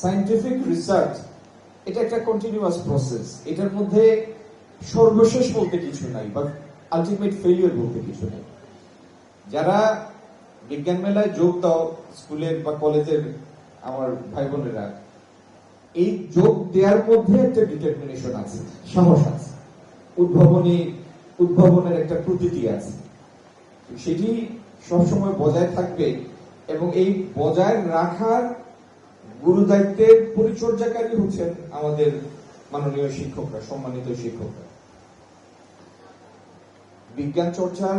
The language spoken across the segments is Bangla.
সায়েন্টিফিক রিসার্চ এটা একটা কন্টিনিউয়াস প্রসেস। এটার মধ্যে সর্বশেষ বলতে কিছু নাই বা আলটিমেট ফেলিওর বলতে কিছু নেই। যারা বিজ্ঞান মেলায় যোগ দাও, স্কুলের বা কলেজের আমার ভাই বোনেরা, এই যোগ দেওয়ার মধ্যে একটা ডিটারমিনেশন আছে, সাহস আছে, উদ্ভাবনের একটা প্রতীতি আছে, সেটি সবসময় বজায় থাকবে। এবং এই বজায় রাখার গুরু দায়িত্বের পরিচর্যাকারী হচ্ছেন আমাদের মাননীয় শিক্ষকরা, সম্মানিত শিক্ষকরা। বিজ্ঞান চর্চার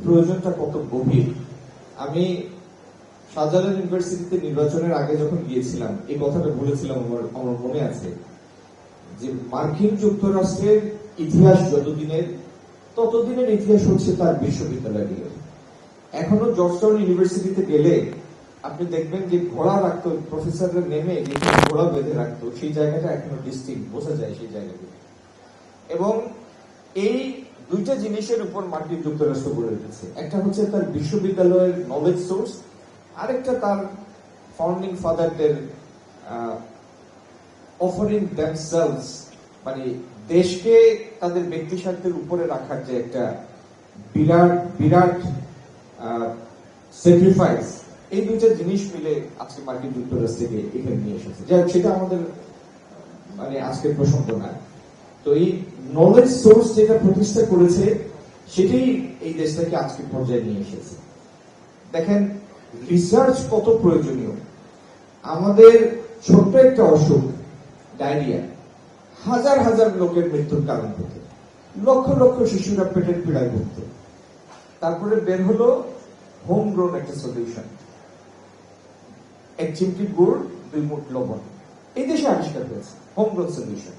প্রয়োজনটা কত গভীর। আমি শাহজালাল ইউনিভার্সিটিতে নির্বাচনের আগে যখন গিয়েছিলাম এই কথাটা বলেছিলাম, আমার মনে আছে যে মার্কিন যুক্তরাষ্ট্রের ইতিহাস যতদিনের, ততদিনের ইতিহাস হচ্ছে তার বিশ্ববিদ্যালয় নিয়ে। এখনো জর্জটাউন ইউনিভার্সিটিতে গেলে আপনি দেখবেন যে ঘোড়া রাখতো, প্রফেসররা নেমে যেখানে ঘোড়া বেঁধে রাখতো সেই জায়গাটা এখনো ডিস্টিংক্ট বোঝা যায় সেই জায়গাগুলো। এবং এই দুইটা জিনিসের উপর মার্কিন যুক্তরাষ্ট্র গড়ে উঠেছে। একটা হচ্ছে তার বিশ্ববিদ্যালয়ের নলেজ সোর্স, আরেকটা তার ফাউন্ডিং ফাদারদের অফারিং দেমসেলভস, মানে দেশকে তাদের ব্যক্তি স্বার্থের উপরে রাখার যে একটা বিরাট বিরাট স্যাক্রিফাইস, এই দুইটা জিনিস মিলে আজকে মার্কিন যুক্তরাষ্ট্রকে এখানে নিয়ে এসেছে। যাই হোক, সেটা আমাদের মানে আজকের প্রসঙ্গ না। তো এই নলেজ সোর্স যেটা প্রতিষ্ঠা করেছে সেটাই এই দেশটাকে আজকের পর্যায়ে নিয়ে এসেছে। দেখেন রিসার্চ কত প্রয়োজনীয়। আমাদের ছোট্ট একটা অসুখ ডায়রিয়া হাজার হাজার লোকের মৃত্যুর কারণ হতো, লক্ষ লক্ষ শিশুরা পেটের পীড়ায় ভুগত। তারপরে বের হলো হোম গ্রোন একটা সলিউশন, এক চিমটি গুড়, 2 মুঠ লবণ। এই দেশে আবিষ্কার হয়েছে হোম গ্রোন সলিউশন।